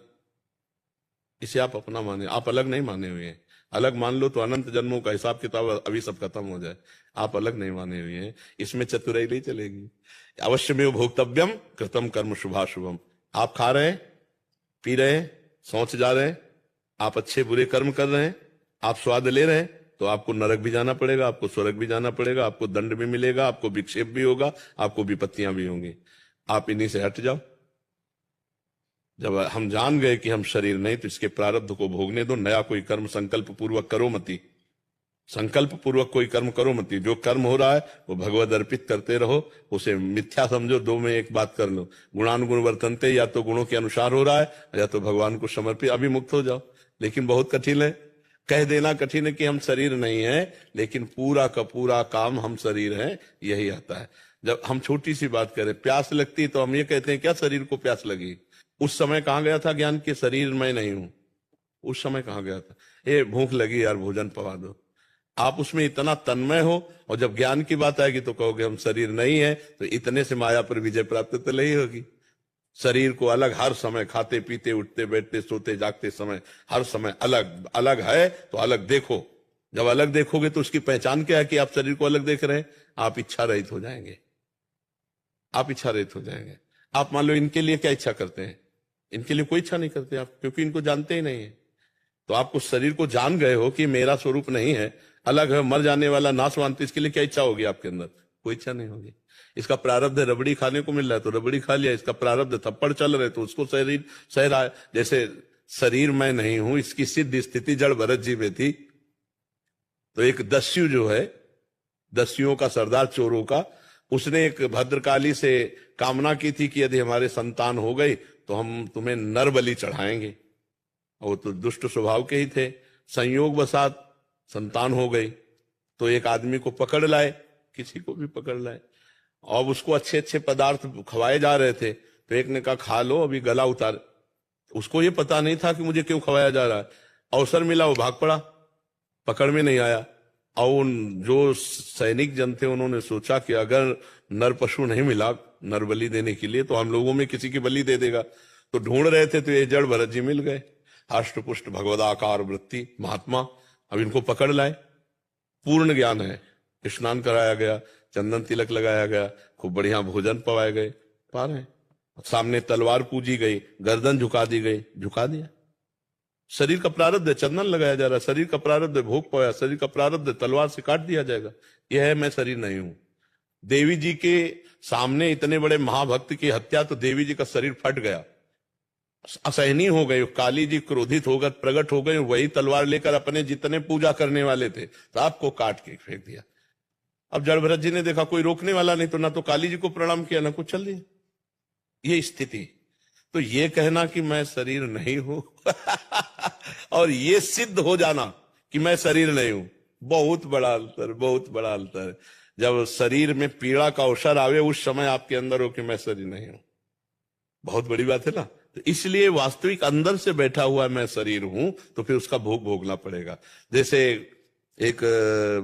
इसे आप अपना माने, आप अलग नहीं माने हुए हैं। अलग मान लो तो अनंत जन्मों का हिसाब किताब अभी सब खत्म हो जाए। आप अलग नहीं माने हुए हैं, इसमें चतुराई नहीं चलेगी। अवश्य में भोक्तव्यम कृतम कर्म शुभाशुभम। आप खा रहे हैं, पी रहे हैं, सोच जा रहे हैं, आप अच्छे बुरे कर्म कर रहे हैं, आप स्वाद ले रहे हैं, तो आपको नरक भी जाना पड़ेगा, आपको स्वर्ग भी जाना पड़ेगा, आपको दंड भी मिलेगा, आपको विक्षेप भी होगा, आपको विपत्तियां भी होंगी। आप इन्हीं से हट जाओ। जब हम जान गए कि हम शरीर नहीं, तो इसके प्रारब्ध को भोगने दो। नया कोई कर्म संकल्प पूर्वक करो मती, संकल्प पूर्वक कोई कर्म करो मती। जो कर्म हो रहा है वो भगवद अर्पित करते रहो, उसे मिथ्या समझो। दो में एक बात कर लो, गुणानुगुण वर्तनते, या तो गुणों के अनुसार हो रहा है या तो भगवान को समर्पित, अभी मुक्त हो जाओ। लेकिन बहुत कठिन है, कह देना कठिन है कि हम शरीर नहीं है, लेकिन पूरा का पूरा काम हम शरीर हैं, यही आता है। जब हम छोटी सी बात करें, प्यास लगती तो हम ये कहते हैं क्या शरीर को प्यास लगी? उस समय कहाँ गया था ज्ञान के शरीर मैं नहीं हूं? उस समय कहाँ गया था? ये भूख लगी यार, भोजन पवा दो। आप उसमें इतना तन्मय हो, और जब ज्ञान की बात आएगी तो कहोगे हम शरीर नहीं है। तो इतने से माया पर विजय प्राप्त तो नहीं होगी। शरीर को अलग, हर समय खाते पीते उठते बैठते सोते जागते समय, हर समय अलग अलग है, तो अलग देखो। जब अलग देखोगे तो उसकी पहचान क्या है कि आप शरीर को अलग देख रहे हैं? आप इच्छा रहित हो जाएंगे, आप इच्छा रहित हो जाएंगे। आप मान लो इनके लिए क्या इच्छा करते हैं? इनके लिए कोई इच्छा नहीं करते आप, क्योंकि इनको जानते ही नहीं है। तो आप उस शरीर को जान गए हो कि मेरा स्वरूप नहीं है, अलग है, मर जाने वाला, नाशवान। तो इसके लिए क्या इच्छा होगी आपके अंदर? कोई इच्छा नहीं होगी। इसका प्रारब्ध है रबड़ी खाने को मिल रहा है तो रबड़ी खा लिया, इसका प्रारब्ध थप्पड़ चल रहे तो उसको शरीर सह रहा है। जैसे शरीर मैं नहीं हूं, इसकी सिद्ध स्थिति जड़ भरत जी में थी। तो एक दस्यु जो है, दस्युओं का सरदार, चोरों का, उसने एक भद्रकाली से कामना की थी कि यदि हमारे संतान हो गई तो हम तुम्हें नर बलि चढ़ाएंगे। वो तो दुष्ट स्वभाव के ही थे। संयोग वसात संतान हो गई तो एक आदमी को पकड़ लाए, किसी को भी पकड़ लाए, और उसको अच्छे अच्छे पदार्थ खवाए जा रहे थे। तो एक ने कहा खा लो, अभी गला उतार। उसको ये पता नहीं था कि मुझे क्यों खवाया जा रहा है। अवसर मिला, वो भाग पड़ा, पकड़ में नहीं आया। और जो सैनिक जन थे उन्होंने सोचा कि अगर नर पशु नहीं मिला नर बलि देने के लिए तो हम लोगों में किसी की बलि दे देगा। तो ढूंढ रहे थे तो ये जड़ भरत जी मिल गए, अष्टपुष्ट भगवदाकार वृत्ति महात्मा। अब इनको पकड़ लाए, पूर्ण ज्ञान है, स्नान कराया गया, चंदन तिलक लगाया गया, खूब बढ़िया भोजन पवाए गए, पा रहे हैं। सामने तलवार पूजी गई, गर्दन झुका दी गई, झुका दिया। शरीर का प्रारब्ध है, चंदन लगाया जा रहा है, शरीर का प्रारब्ध है, भोग पाया, शरीर का प्रारब्ध है, तलवार से काट दिया जाएगा। यह है मैं शरीर नहीं हूं। देवी जी के सामने इतने बड़े महाभक्त की हत्या, तो देवी जी का शरीर फट गया, असहनीय हो गई। काली जी क्रोधित होकर प्रकट हो गए, वही तलवार लेकर अपने जितने पूजा करने वाले थे सबको काट के फेंक दिया। अब जड़ भरत जी ने देखा कोई रोकने वाला नहीं, तो ना तो काली जी को प्रणाम किया ना कुछ, चल दिया। ये स्थिति, तो ये कहना कि मैं शरीर नहीं हूं और ये सिद्ध हो जाना कि मैं शरीर नहीं हूं, बहुत बड़ा अंतर, बहुत बड़ा अंतर। जब शरीर में पीड़ा का अवसर आवे उस समय आपके अंदर हो कि मैं शरीर नहीं हूं, बहुत बड़ी बात है ना। तो इसलिए वास्तविक अंदर से बैठा हुआ मैं शरीर हूं, तो फिर उसका भोग भोगना पड़ेगा। जैसे एक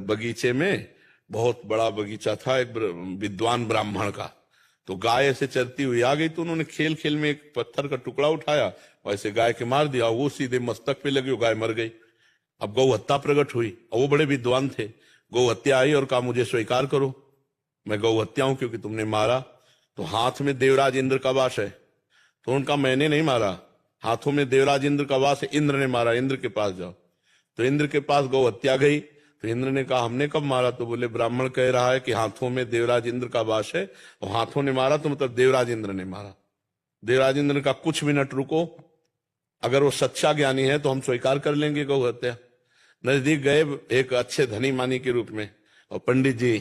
बगीचे में, बहुत बड़ा बगीचा था एक विद्वान ब्राह्मण का, तो गाय ऐसे चरती हुई आ गई, तो उन्होंने खेल खेल में एक पत्थर का टुकड़ा उठाया और ऐसे गाय के मार दिया, वो सीधे मस्तक पे लगी, गाय मर गई। अब गौ हत्या प्रकट हुई, और वो बड़े विद्वान थे। गौ हत्या आई और कहा मुझे स्वीकार करो, मैं गौ हत्या हूं क्योंकि तुमने मारा। तो हाथ में देवराज इंद्र का वास है, तो उनका मैंने नहीं मारा, हाथों में देवराज इंद्र का वास है, इंद्र ने मारा, इंद्र के पास जाओ। तो इंद्र के पास गौ हत्या गई, तो इंद्र ने कहा हमने कब मारा? तो बोले ब्राह्मण कह रहा है कि हाथों में देवराज इंद्र का वास है, और हाथों ने मारा तो मतलब देवराज इंद्र ने मारा। देवराज इंद्र ने कहा कुछ मिनट रुको, अगर वो सच्चा ज्ञानी है तो हम स्वीकार कर लेंगे गौ हत्या। नजदीक गए एक अच्छे धनी मानी के रूप में, और पंडित जी,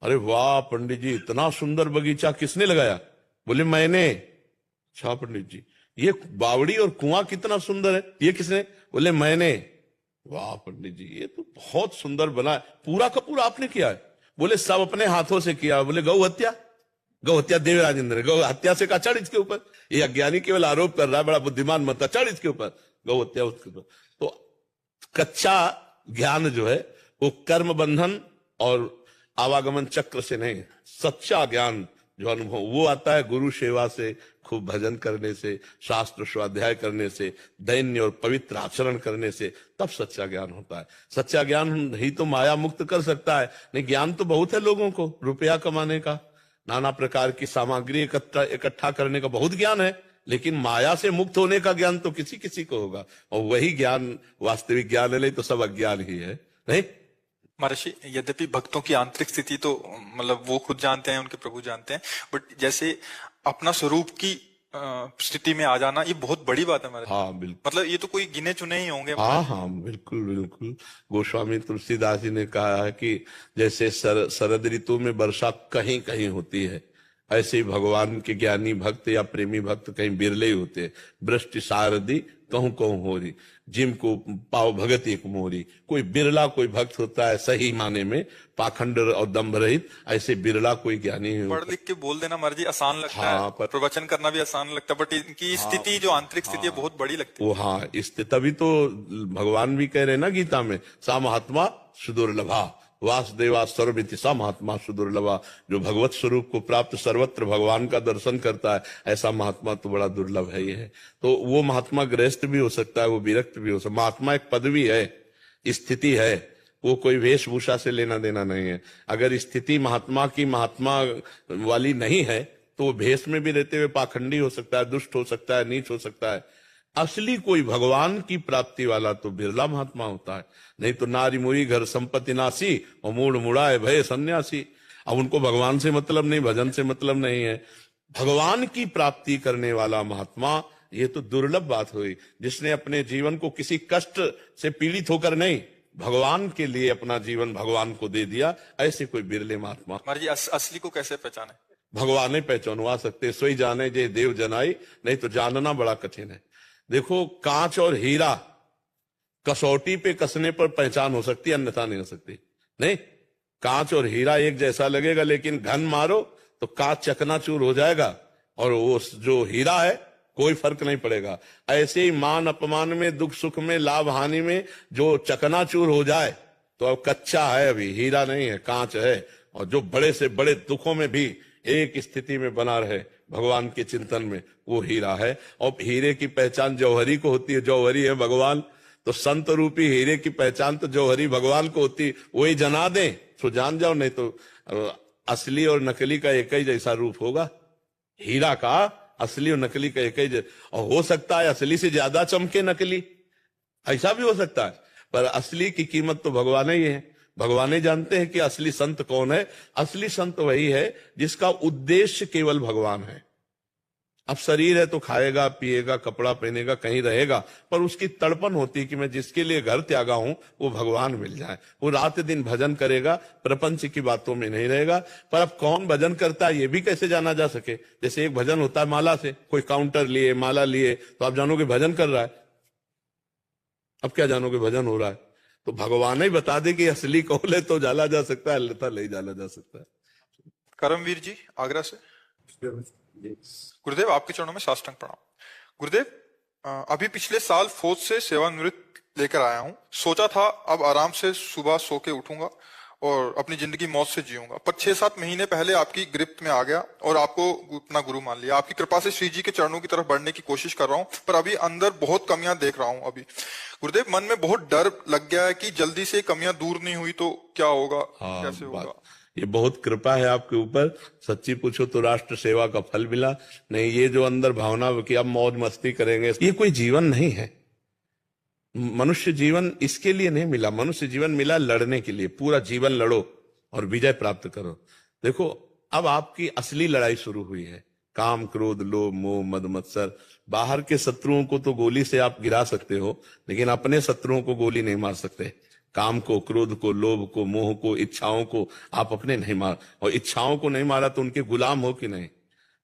अरे वाह पंडित जी इतना सुंदर बगीचा किसने लगाया? बोले मैंने। अच्छा पंडित जी, ये बावड़ी और कुआं कितना सुंदर है, ये किसने? बोले मैंने। वाह पंडित जी, ये तो बहुत सुंदर बना है, पूरा का पूरा आपने किया है? बोले सब अपने हाथों से किया। बोले गौ हत्या? गौ हत्या देवराज इंद्र, गौ हत्या से कहा चढ़ इसके ऊपर। ये अज्ञानी केवल आरोप कर रहा है, बड़ा बुद्धिमान मत, चढ़ इसके ऊपर, गौ हत्या उसके ऊपर। तो कच्चा ज्ञान जो है वो कर्म बंधन और आवागमन चक्र से नहीं, सच्चा ज्ञान जो अनुभव वो आता है गुरु सेवा से, खूब भजन करने से, शास्त्र स्वाध्याय करने से, दैन्य और पवित्र आचरण करने से, तब सच्चा ज्ञान होता है। सच्चा ज्ञान ही तो माया मुक्त कर सकता है। नहीं, ज्ञान तो बहुत है लोगों को, रुपया कमाने का, नाना प्रकार की सामग्री इकट्ठा करने का बहुत ज्ञान है, लेकिन माया से मुक्त होने का ज्ञान तो किसी किसी को होगा, और वही ज्ञान वास्तविक ज्ञान है, नहीं तो सब अज्ञान ही है। नहीं महर्षि, यद्यपि भक्तों की आंतरिक स्थिति तो मतलब वो खुद जानते हैं, उनके प्रभु जानते हैं, बट जैसे अपना स्वरूप की स्थिति में आ जाना, ये बहुत बड़ी बात है महर्षि। हाँ बिल्कुल, मतलब ये तो कोई गिने चुने ही होंगे। हाँ हाँ बिल्कुल बिल्कुल। गोस्वामी तुलसीदास जी ने कहा है कि जैसे शरद ऋतु में वर्षा कहीं कहीं होती है, ऐसे ही भगवान के ज्ञानी भक्त या प्रेमी भक्त कहीं बिरले ही होते हैं। वृष्टि शारदी कहूं कहूं हो रही, जिम को पाव भगत एक मोरी। कोई बिरला कोई भक्त होता है सही माने में, पाखंड और दम्भ रहित, ऐसे बिरला कोई ज्ञानी है। पढ़ लिख के बोल देना मर्जी आसान लगता हाँ, है, प्रवचन करना भी आसान लगता है, बट इनकी स्थिति जो आंतरिक स्थिति है बहुत बड़ी लगती है। वो हाँ, तभी तो भगवान भी कह रहे हैं ना गीता में, सा महात्मा सुदुर्लभा, वासुदेवा सर्वमिति सा महात्मा सुदुर्लभा। जो भगवत स्वरूप को प्राप्त सर्वत्र भगवान का दर्शन करता है, ऐसा महात्मा तो बड़ा दुर्लभ है ही है। तो वो महात्मा गृहस्थ भी हो सकता है, वो विरक्त भी हो सकता है। महात्मा एक पदवी है, स्थिति है, वो कोई वेशभूषा से लेना देना नहीं है। अगर स्थिति महात्मा की महात्मा वाली नहीं है तो वो भेष में भी रहते हुए पाखंडी हो सकता है, दुष्ट हो सकता है, नीच हो सकता है। असली कोई भगवान की प्राप्ति वाला तो बिरला महात्मा होता है। नहीं तो नारी मुई घर संपत्ति नासी और मूड मुड़ाए भय सन्यासी। अब उनको भगवान से मतलब नहीं, भजन से मतलब नहीं है। भगवान की प्राप्ति करने वाला महात्मा, ये तो दुर्लभ बात हुई, जिसने अपने जीवन को किसी कष्ट से पीड़ित होकर नहीं, भगवान के लिए अपना जीवन भगवान को दे दिया। ऐसे कोई बिरले महात्मा। मर्जी असली को कैसे पहचाने? भगवान ही पहचानवा सकते, सोई जाने जे देव जनाई, नहीं तो जानना बड़ा कठिन है। देखो, कांच और हीरा कसौटी पे कसने पर पहचान हो सकती है, अन्यथा नहीं हो सकती। नहीं, कांच और हीरा एक जैसा लगेगा, लेकिन घन मारो तो कांच चकनाचूर हो जाएगा, और वो जो हीरा है कोई फर्क नहीं पड़ेगा। ऐसे ही मान अपमान में, दुख सुख में, लाभ हानि में जो चकनाचूर हो जाए, तो अब कच्चा है, अभी हीरा नहीं है, कांच है। और जो बड़े से बड़े दुखों में भी एक स्थिति में बना रहे भगवान के चिंतन में, वो हीरा है। और हीरे की पहचान जौहरी को होती है, जौहरी है भगवान। तो संत रूपी हीरे की पहचान तो जौहरी भगवान को होती है, वही जना दें तो जान जाओ, नहीं तो असली और नकली का एक ही जैसा रूप होगा। हीरा का असली और नकली का एक ही और हो सकता है असली से ज्यादा चमके नकली, ऐसा भी हो सकता है। पर असली की कीमत तो भगवान ही है। भगवान ही जानते हैं कि असली संत कौन है। असली संत वही है जिसका उद्देश्य केवल भगवान है। अब शरीर है तो खाएगा पिएगा कपड़ा पहनेगा कहीं रहेगा, पर उसकी तड़पन होती है कि मैं जिसके लिए घर त्यागा हूं वो भगवान मिल जाए। वो रात दिन भजन करेगा, प्रपंच की बातों में नहीं रहेगा। पर अब कौन भजन करता है ये भी कैसे जाना जा सके। जैसे एक भजन होता है माला से, कोई काउंटर लिए माला लिए तो आप जानोगे भजन कर रहा है। अब क्या जानोगे भजन हो रहा है। तो भगवान ही बता दे कि असली कौन है तो जाला जा सकता है, अन्यथा नहीं जाला जा सकता है। करमवीर जी आगरा से। गुरुदेव आपके चरणों में साष्टांग प्रणाम। गुरुदेव अभी पिछले साल फौज से सेवानिवृत्त लेकर आया हूँ। सोचा था अब आराम से सुबह सो के उठूंगा और अपनी जिंदगी मौत से जीऊंगा, पर 6-7 महीने पहले आपकी गिरफ्त में आ गया और आपको अपना गुरु मान लिया। आपकी कृपा से श्री जी के चरणों की तरफ बढ़ने की कोशिश कर रहा हूँ, पर अभी अंदर बहुत कमियां देख रहा हूँ। अभी गुरुदेव मन में बहुत डर लग गया है कि जल्दी से कमियां दूर नहीं हुई तो क्या होगा, कैसे होगा। ये बहुत कृपा है आपके ऊपर। सच्ची पूछो तो राष्ट्र सेवा का फल मिला। नहीं ये जो अंदर भावना कि अब मौज मस्ती करेंगे, ये कोई जीवन नहीं है। मनुष्य जीवन इसके लिए नहीं मिला। मनुष्य जीवन मिला लड़ने के लिए। पूरा जीवन लड़ो और विजय प्राप्त करो। देखो अब आपकी असली लड़ाई शुरू हुई है। काम क्रोध लोभ मोह मद मत्सर। बाहर के शत्रुओं को तो गोली से आप गिरा सकते हो, लेकिन अपने शत्रुओं को गोली नहीं मार सकते। काम को क्रोध को लोभ को मोह को इच्छाओं को आप अपने नहीं मार, और इच्छाओं को नहीं मारा तो उनके गुलाम हो कि नहीं,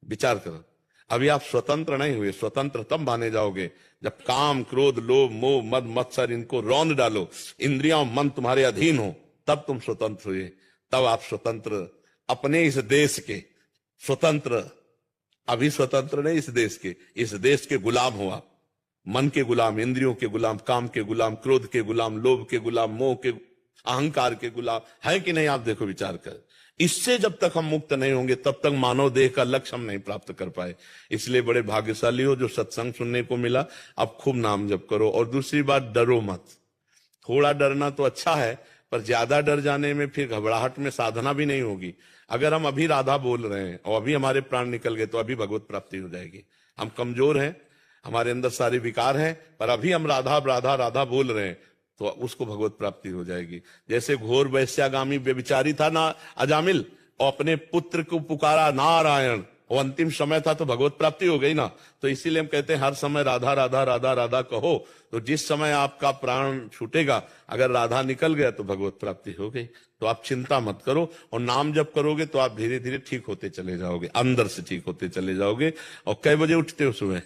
विचार करो। अभी आप स्वतंत्र नहीं हुए। स्वतंत्र तब माने जाओगे जब काम क्रोध लोभ मोह मद मत्सर इनको रौंद डालो, इंद्रियां मन तुम्हारे अधीन हो, तब तुम स्वतंत्र हुए। तब आप स्वतंत्र अपने इस देश के स्वतंत्र, अभी स्वतंत्र नहीं इस देश के, इस देश के गुलाम हो आप। मन के गुलाम, इंद्रियों के गुलाम, काम के गुलाम, क्रोध के गुलाम, लोभ के गुलाम, मोह के अहंकार के गुलाम है कि नहीं। आप देखो विचार कर। इससे जब तक हम मुक्त नहीं होंगे तब तक मानव देह का लक्ष्य हम नहीं प्राप्त कर पाए। इसलिए बड़े भाग्यशाली हो जो सत्संग सुनने को मिला। अब खूब नाम जप करो। और दूसरी बात, डरो मत। थोड़ा डरना तो अच्छा है, पर ज्यादा डर जाने में फिर घबराहट में साधना भी नहीं होगी। अगर हम अभी राधा बोल रहे हैं और अभी हमारे प्राण निकल गए तो अभी भगवत प्राप्ति हो जाएगी। हम कमजोर हैं, हमारे अंदर सारे विकार हैं, पर अभी हम राधा राधा राधा बोल रहे हैं तो उसको भगवत प्राप्ति हो जाएगी। जैसे घोर वैश्यागामी व्यभिचारी था ना अजामिल, और अपने पुत्र को पुकारा नारायण, और अंतिम समय था तो भगवत प्राप्ति हो गई ना। तो इसीलिए हम कहते हैं हर समय राधा राधा राधा राधा कहो। तो जिस समय आपका प्राण छूटेगा अगर राधा निकल गया तो भगवत प्राप्ति हो गई। तो आप चिंता मत करो, और नाम जब करोगे तो आप धीरे धीरे ठीक होते चले जाओगे, अंदर से ठीक होते चले जाओगे। और कई बजे उठते हो सुबह?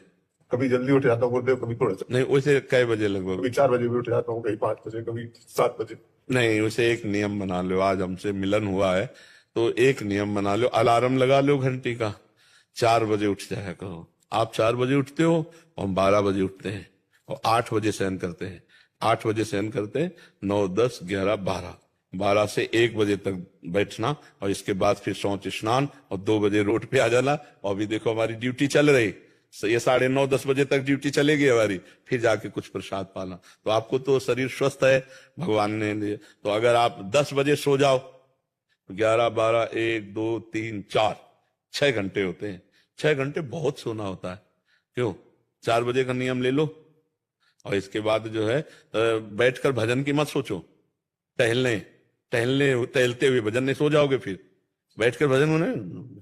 कभी जल्दी उठ जाता हूँ गुरुदेव, कभी थोड़ा सा। नहीं वैसे कई बजे लगभग? कभी 4 बजे भी उठ जाता हूँ, कभी 5 बजे, कभी 7 बजे। नहीं वैसे एक नियम बना लो। आज हमसे मिलन हुआ है तो एक नियम बना लो, अलार्म लगा लो घंटी का, 4 बजे उठ जाया करो। आप 4 बजे उठते हो और हम 12 बजे उठते हैं और 8 बजे शयन करते हैं। 8 बजे शयन करते हैं, 9 10 11 12, 12 से 1 बजे तक बैठना, और इसके बाद फिर शौच स्नान और 2 बजे रोड पे आ जाना। और अभी देखो हमारी ड्यूटी चल रही, ये 9:30 10 बजे तक ड्यूटी चलेगी हमारी, फिर जाके कुछ प्रसाद पाना। तो आपको तो शरीर स्वस्थ है भगवान ने दिए। तो अगर आप 10 बजे सो जाओ तो 11 12 1 2 3 4 6 घंटे होते हैं। 6 घंटे बहुत सोना होता है। क्यों? 4 बजे का नियम ले लो। और इसके बाद जो है बैठकर भजन की मत सोचो, टहलते हुए भजन नहीं, सो जाओगे। फिर बैठकर भजन होने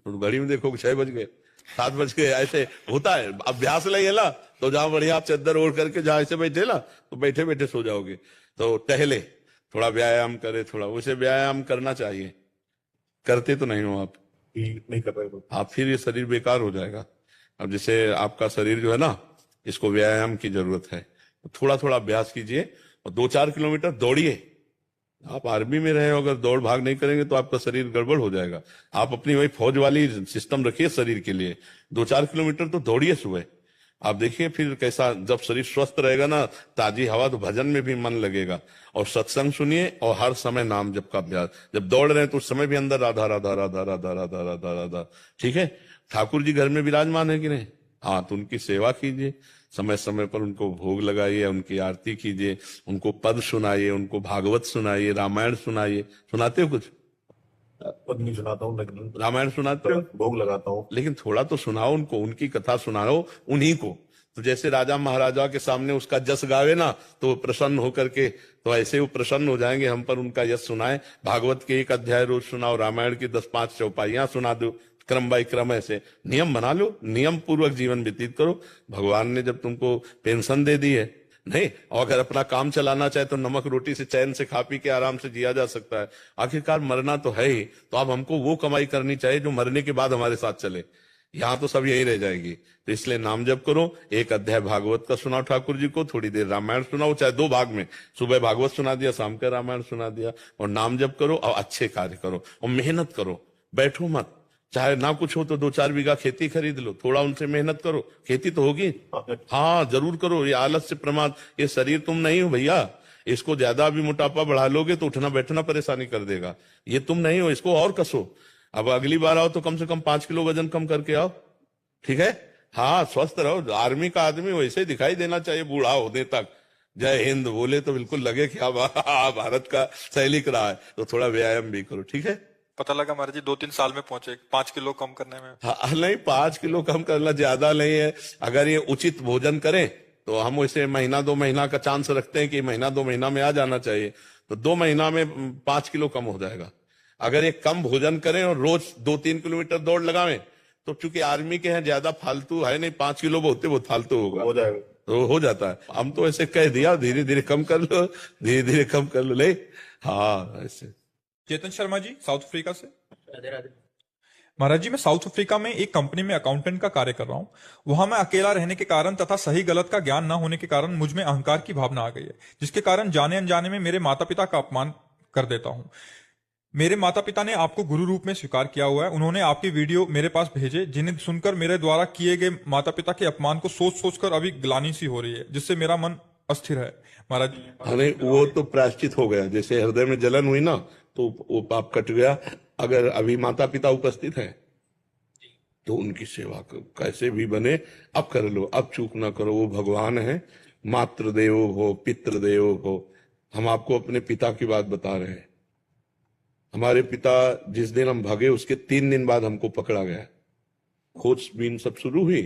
तो घड़ी में देखो 6 बज गए 7 बज गए, ऐसे होता है। अभ्यास लगे ला तो जहां बढ़िया आप चद्दर ओढ़ करके जहां ऐसे बैठे ला तो बैठे बैठे सो जाओगे। तो टहले, थोड़ा व्यायाम करे, थोड़ा उसे व्यायाम करना चाहिए। करते तो नहीं हो आप, नहीं कर रहे तो आप फिर ये शरीर बेकार हो जाएगा। अब जैसे आपका शरीर जो है ना, इसको व्यायाम की जरूरत है। तो थोड़ा थोड़ा अभ्यास कीजिए और 2-4 किलोमीटर दौड़िए। आप आर्मी में रहे हो, अगर दौड़ भाग नहीं करेंगे तो आपका शरीर गड़बड़ हो जाएगा। आप अपनी वही फौज वाली सिस्टम रखिए शरीर के लिए। 2-4 किलोमीटर तो दौड़िए सुबह, आप देखिए फिर कैसा, जब शरीर स्वस्थ रहेगा ना, ताजी हवा, तो भजन में भी मन लगेगा। और सत्संग सुनिए और हर समय नाम जप का अभ्यास। जब दौड़ रहे हैं तो उस समय भी अंदर राधा राधा राधा राधा राधा राधा राधा। ठीक है, ठाकुर जी घर में विराजमान है कि नहीं? हाँ, तो उनकी सेवा कीजिए, समय समय पर उनको भोग लगाइए, उनकी आरती कीजिए, उनको पद सुनाइए, उनको भागवत सुनाइए, रामायण सुनाइए। सुनाते हो कुछ? पद नहीं सुनाता हूँ, लेकिन रामायण सुनाते हो? भोग लगाता हूँ। लेकिन थोड़ा तो सुनाओ उनको, उनकी कथा सुनाओ उन्हीं को। तो जैसे राजा महाराजा के सामने उसका जस गावे ना, तो वो प्रसन्न होकर के, तो ऐसे वो प्रसन्न हो जाएंगे हम पर उनका यश सुनाए। भागवत के 1 अध्याय रोज सुनाओ, रामायण की 10-5 चौपाइयां सुना दो, क्रम बाय क्रम ऐसे नियम बना लो, नियम पूर्वक जीवन व्यतीत करो। भगवान ने जब तुमको पेंशन दे दी है, नहीं, और अगर अपना काम चलाना चाहे तो नमक रोटी से चैन से खा पी के आराम से जिया जा सकता है। आखिरकार मरना तो है ही, तो अब हमको वो कमाई करनी चाहिए जो मरने के बाद हमारे साथ चले। यहाँ तो सब यही रह जाएगी। तो इसलिए नाम जप करो, 1 अध्याय भागवत का सुनाओ ठाकुर जी को, थोड़ी देर रामायण सुनाओ, चाहे 2 भाग में, सुबह भागवत सुना दिया, शाम का रामायण सुना दिया, और नाम जप करो और अच्छे कार्य करो और मेहनत करो। बैठो मत, चाहे ना कुछ हो तो 2-4 बीघा खेती खरीद लो, थोड़ा उनसे मेहनत करो, खेती तो होगी। हाँ, जरूर करो। ये आलस से प्रमाद, ये शरीर तुम नहीं हो भैया, इसको ज्यादा भी मोटापा बढ़ा लोगे तो उठना बैठना परेशानी कर देगा। ये तुम नहीं हो, इसको और कसो। अब अगली बार आओ तो कम से कम 5 किलो वजन कम करके आओ, ठीक है? हाँ, स्वस्थ रहो। आर्मी का आदमी वैसे ही दिखाई देना चाहिए बूढ़ा होने तक। जय हिंद बोले तो बिल्कुल लगे कि अब भारत का सैनिक रहा है। तो थोड़ा व्यायाम भी करो, ठीक है? पता लगा महाराज जी 2-3 साल में पहुंचे 5 किलो कम करने में। हाँ, नहीं, 5 किलो कम करना ज्यादा नहीं है। अगर ये उचित भोजन करें तो हम वैसे 1-2 महीना का चांस रखते हैं कि 1-2 महीना में आ जाना चाहिए। तो 2 महीना में 5 किलो कम हो जाएगा। अगर ये कम भोजन करें और रोज 2-3 किलोमीटर दौड़ लगावें, तो चूंकि आर्मी के हैं ज्यादा फालतू है नहीं, 5 किलो बहुत फालतू होगा, हो जाएगा। तो हो जाता है। हम तो ऐसे कह दिया, धीरे धीरे कम कर लो, धीरे धीरे कम कर लो। ले, हाँ, ऐसे। चेतन शर्मा जी साउथ अफ्रीका से। महाराज जी, मैं साउथ अफ्रीका में एक कंपनी में अकाउंटेंट का कार्य कर रहा हूं। वहां मैं अकेला रहने के कारण तथा सही गलत का ज्ञान न होने के कारण मुझ में अहंकार की भावना आ गई है, जिसके कारण जाने अनजाने में मेरे माता पिता का अपमान कर देता हूं। मेरे माता पिता ने आपको गुरु रूप में स्वीकार किया हुआ है। उन्होंने आपकी वीडियो मेरे पास भेजे, जिन्हें सुनकर मेरे द्वारा किए गए माता पिता के अपमान को सोच सोचकर अभी ग्लानि सी हो रही है, जिससे मेरा मन अस्थिर है। महाराज जी, अरे वो तो प्रायश्चित हो गया। जैसे हृदय में जलन हुई ना, तो वो पाप कट गया। अगर अभी माता पिता उपस्थित हैं तो उनकी सेवा कैसे भी बने अब कर लो, अब चूक ना करो। वो भगवान है, मातृदेव हो, पितृदेव हो। हम आपको अपने पिता की बात बता रहे हैं। हमारे पिता जिस दिन हम भागे उसके 3 दिन बाद हमको पकड़ा गया। खोजबीन सब शुरू हुई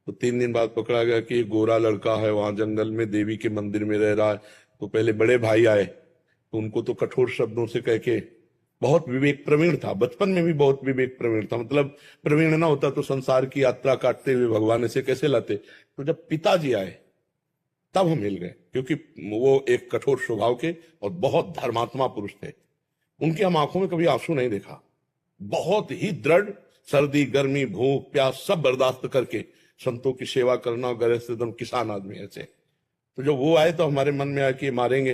तो 3 दिन बाद पकड़ा गया कि गोरा लड़का है, वहां जंगल में देवी के मंदिर में रह रहा है। तो पहले बड़े भाई आए तो उनको तो कठोर शब्दों से कह के, बहुत विवेक प्रवीण था, बचपन में भी बहुत विवेक प्रवीण था। मतलब प्रवीण ना होता तो संसार की यात्रा काटते हुए भगवान ऐसे कैसे लाते। तो जब पिताजी आए तब हम मिल गए, क्योंकि वो एक कठोर स्वभाव के और बहुत धर्मात्मा पुरुष थे। उनकी हम आंखों में कभी आंसू नहीं देखा। बहुत ही दृढ़, सर्दी गर्मी भूख प्यास सब बर्दाश्त करके संतों की सेवा करना, गरज से एकदम किसान आदमी ऐसे। तो जब वो आए तो हमारे मन में आया कि मारेंगे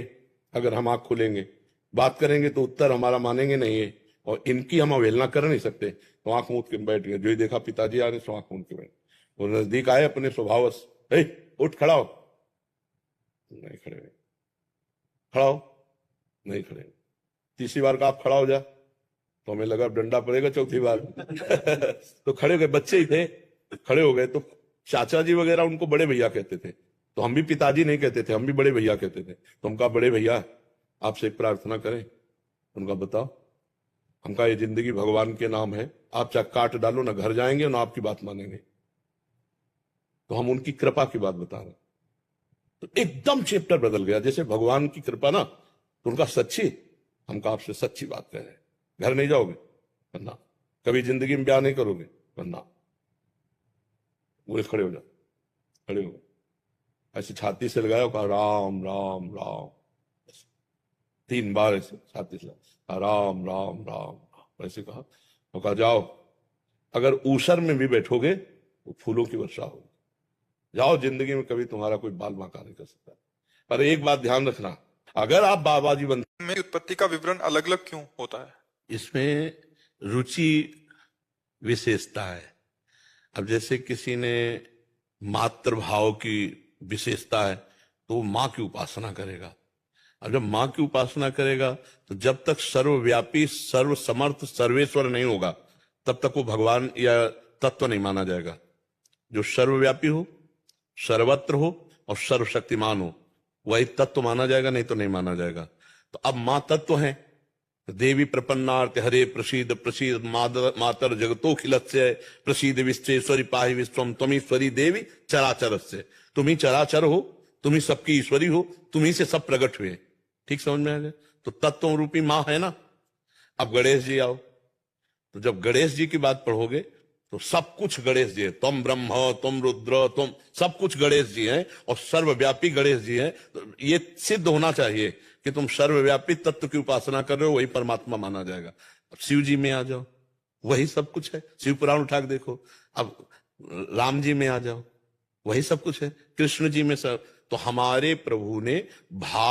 अगर हम आंख खोलेंगे, बात करेंगे तो उत्तर हमारा मानेंगे नहीं है, और इनकी हम अवहेलना कर नहीं सकते। तो आंख मूंद के बैठ गए। जो ही देखा पिताजी आ रहे सो आंख मूंद के बैठ। वो नजदीक आए अपने स्वभावश, उठ खड़ा हो, नहीं खड़े हुए। खड़ा हो, नहीं खड़े। तीसरी बार का आप खड़ा हो जा, तो हमें लगा डंडा पड़ेगा चौथी बार। तो खड़े हो गए, बच्चे ही थे, खड़े हो गए। तो चाचा जी वगैरह उनको बड़े भैया कहते थे, तो हम भी पिताजी नहीं कहते थे, हम भी बड़े भैया कहते थे। तो हम कहा बड़े भैया आपसे एक प्रार्थना करें। उनका बताओ। हम कहा ये जिंदगी भगवान के नाम है, आप चाहे काट डालो ना घर जाएंगे ना आपकी बात मानेंगे। तो हम उनकी कृपा की बात बता रहे। तो एकदम चैप्टर बदल गया। जैसे भगवान की कृपा ना, तो उनका सच्ची, हम कहा आपसे सच्ची बात कह रहे हैं। घर नहीं जाओगे वरना, कभी जिंदगी में ब्याह नहीं करोगे वरना। बोले खड़े हो जाओ, खड़े हो गए। ऐसे छाती से लगाया, कहा राम राम राम, 3 बार ऐसे छाती से राम राम राम ऐसे कहा। तो कहा जाओ, अगर ऊसर में भी बैठोगे तो फूलों की वर्षा होगी। जाओ, जिंदगी में कभी तुम्हारा कोई बाल बांका नहीं कर सकता। पर एक बात ध्यान रखना, अगर आप बाबा जी बनते में उत्पत्ति का विवरण अलग अलग क्यों होता है? इसमें रुचि विशेषता है। अब जैसे किसी ने मातृभाव की विशेषता है तो वो माँ की उपासना करेगा। और जब माँ की उपासना करेगा तो जब तक सर्वव्यापी सर्वसमर्थ सर्वेश्वर नहीं होगा तब तक वो भगवान या तत्व नहीं माना जाएगा। जो सर्वव्यापी हो, सर्वत्र हो और सर्वशक्तिमान हो वही तत्व माना जाएगा, नहीं तो नहीं माना जाएगा। तो अब माँ तत्व है। देवी प्रपन्नार्थ हरे प्रसीद प्रसीद मातर जगतोखिलस्य प्रसीद विश्वेश्वरी पाहि विश्वम त्वमीश्वरी देवी चराचरस्य। तुम ही चराचर हो, तुम ही सबकी ईश्वरी हो, तुम ही से सब प्रकट हुए। ठीक समझ में आ गया? तो तत्व रूपी माँ है ना। अब गणेश जी आओ, तो जब गणेश जी की बात पढ़ोगे तो सब कुछ गणेश जी है। तुम ब्रह्म, तुम रुद्र, तुम सब कुछ गणेश जी हैं और सर्वव्यापी गणेश जी हैं। तो ये सिद्ध होना चाहिए कि तुम सर्वव्यापी तत्व की उपासना कर रहे हो, वही परमात्मा माना जाएगा। अब शिव जी में आ जाओ, वही सब कुछ है। शिव पुराण उठा के देखो। अब राम जी में आ जाओ, वही सब कुछ है। कृष्ण जी में सब। तो हमारे प्रभु ने भाव